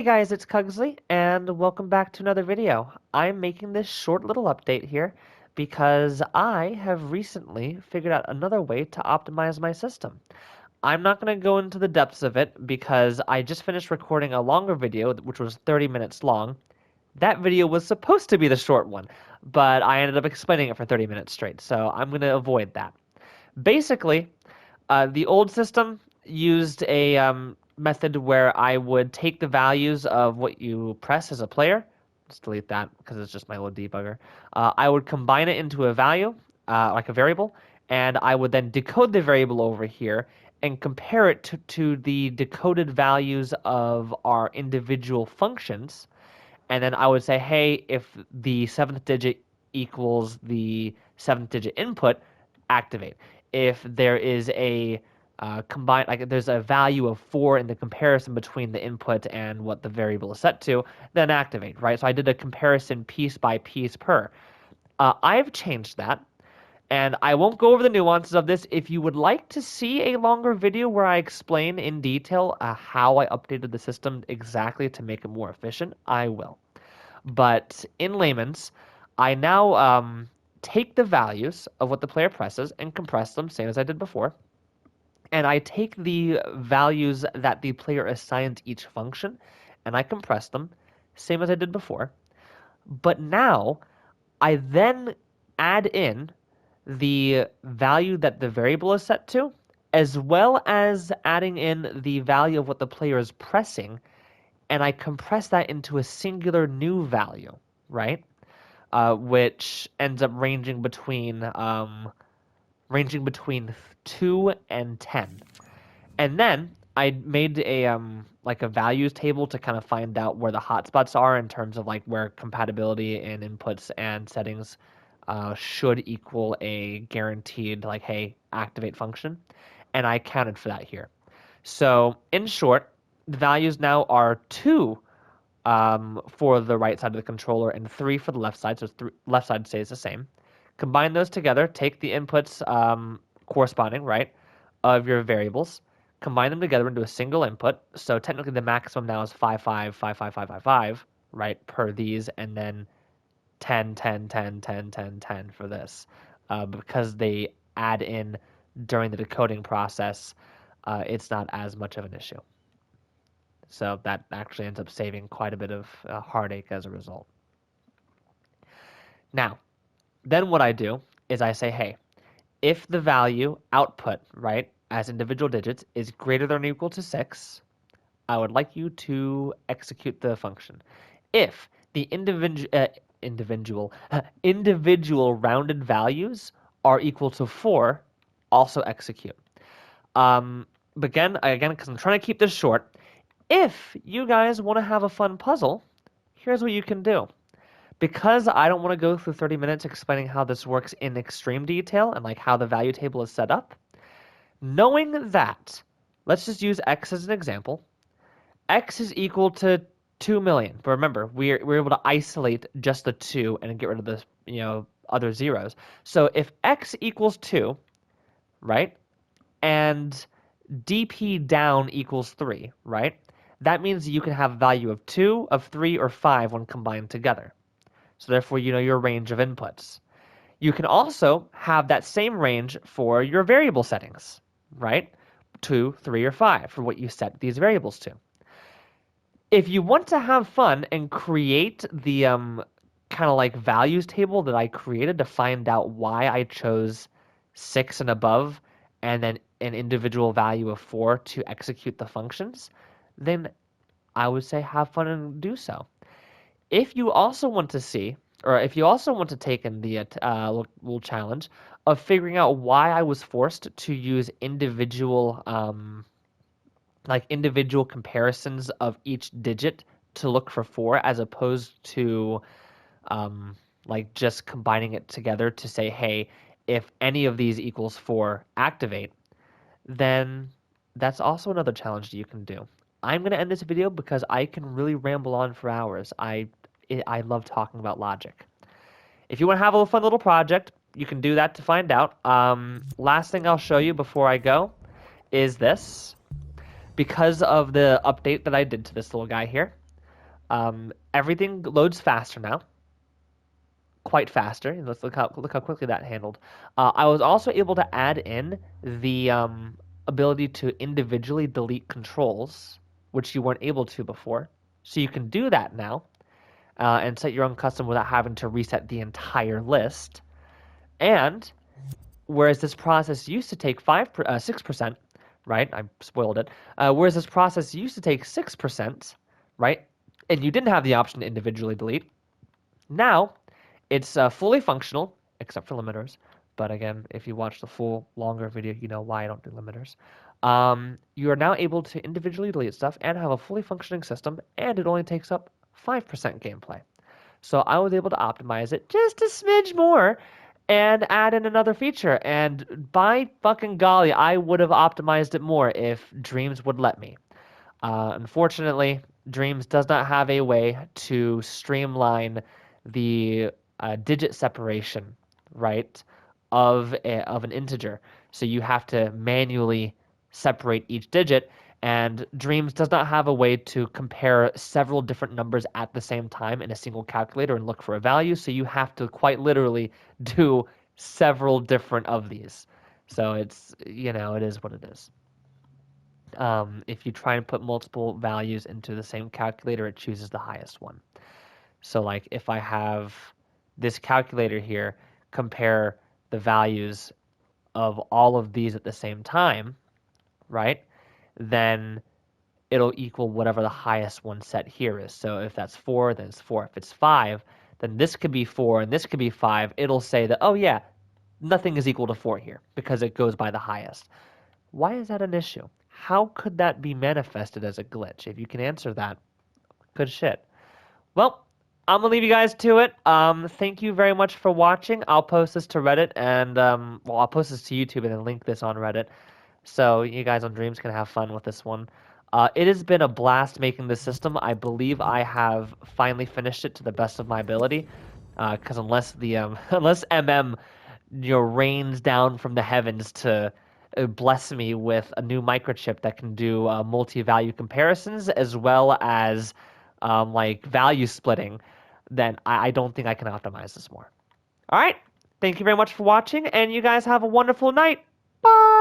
Hey guys, it's Cugsley, and welcome back to another video. I'm making this short little update here because I have recently figured out another way to optimize my system. I'm not going to go into the depths of it because I just finished recording a longer video, which was 30 minutes long. That video was supposed to be the short one, but I ended up explaining it for 30 minutes straight, so I'm going to avoid that. Basically, the old system used a method where I would take the values of what you press as a player. Let's delete that because it's just my little debugger. I would combine it into a value, like a variable, and I would then decode the variable over here and compare it to the decoded values of our individual functions. And then I would say, hey, if the seventh digit equals the seventh digit input, activate. If there is a combined, like there's a value of 4 in the comparison between the input and what the variable is set to, then activate, right? So I did a comparison piece by piece per. I've changed that, and I won't go over the nuances of this. If you would like to see a longer video where I explain in detail how I updated the system exactly to make it more efficient, I will. But in layman's, I now take the values of what the player presses and compress them, same as I did before. And I take the values that the player assigns each function and I compress them, same as I did before. But now I then add in the value that the variable is set to, as well as adding in the value of what the player is pressing, and I compress that into a singular new value, right? Which ends up ranging between 2 and 10. And then I made a like a values table to kind of find out where the hotspots are in terms of like where compatibility in inputs and settings should equal a guaranteed like hey activate function, and I counted for that here. So in short, the values now are 2 for the right side of the controller and 3 for the left side, so left side stays the same. Combine those together, take the inputs corresponding, right, of your variables, combine them together into a single input. So technically the maximum now is 5, 5, 5, 5, 5, 5, 5, right, per these, and then 10, 10, 10, 10, 10, 10 for this. Because they add in during the decoding process, it's not as much of an issue. So that actually ends up saving quite a bit of heartache as a result. Now, then what I do is I say, hey, if the value output, right, as individual digits is greater than or equal to 6, I would like you to execute the function. If the individual rounded values are equal to 4, also execute. But again, because I'm trying to keep this short, if you guys want to have a fun puzzle, here's what you can do. Because I don't want to go through 30 minutes explaining how this works in extreme detail and like how the value table is set up, knowing that, let's just use x as an example. X is equal to 2 million. But remember, we're able to isolate just the 2 and get rid of the other zeros. So if x equals 2, right, and dp down equals 3, right, that means you can have a value of 2, of 3, or 5 when combined together. So therefore, you know your range of inputs. You can also have that same range for your variable settings, right? 2, 3, or 5 for what you set these variables to. If you want to have fun and create the kind of like values table that I created to find out why I chose 6 and above and then an individual value of 4 to execute the functions, then I would say have fun and do so. If you also want to see, or if you also want to take in the little challenge of figuring out why I was forced to use individual comparisons of each digit to look for 4 as opposed to like just combining it together to say, hey, if any of these equals 4, activate, then that's also another challenge that you can do. I'm going to end this video because I can really ramble on for hours. I love talking about logic. If you want to have a fun little project, you can do that to find out. Last thing I'll show you before I go is this. Because of the update that I did to this little guy here, Everything loads faster now, quite faster. And let's look how quickly that handled. I was also able to add in the ability to individually delete controls, which you weren't able to before. So you can do that now and set your own custom without having to reset the entire list. And whereas this process used to take 6%, right? I spoiled it. Whereas this process used to take 6%, right? And you didn't have the option to individually delete. Now it's fully functional, except for limiters. But again, if you watch the full longer video, you know why I don't do limiters. You are now able to individually delete stuff and have a fully functioning system, and it only takes up 5% gameplay. So I was able to optimize it just a smidge more and add in another feature. And by fucking golly, I would have optimized it more if Dreams would let me. Unfortunately, Dreams does not have a way to streamline the digit separation, right, of an integer. So you have to manually separate each digit, and Dreams does not have a way to compare several different numbers at the same time in a single calculator and look for a value. So you have to quite literally do several different of these. So it's, it is what it is. If you try and put multiple values into the same calculator, it chooses the highest one. So like if I have this calculator here compare the values of all of these at the same time, right? Then it'll equal whatever the highest one set here is. So if that's 4, then it's 4. If it's 5, then this could be 4 and this could be 5. It'll say that, oh yeah, nothing is equal to 4 here because it goes by the highest. Why is that an issue? How could that be manifested as a glitch? If you can answer that, good shit. Well, I'm gonna leave you guys to it. Thank you very much for watching. I'll post this to Reddit and I'll post this to YouTube and then link this on Reddit, so you guys on Dreams can have fun with this one. It has been a blast making this system. I believe I have finally finished it to the best of my ability. Because unless the unless MM rains down from the heavens to bless me with a new microchip that can do multi-value comparisons as well as like value splitting, then I don't think I can optimize this more. All right. Thank you very much for watching, and you guys have a wonderful night. Bye.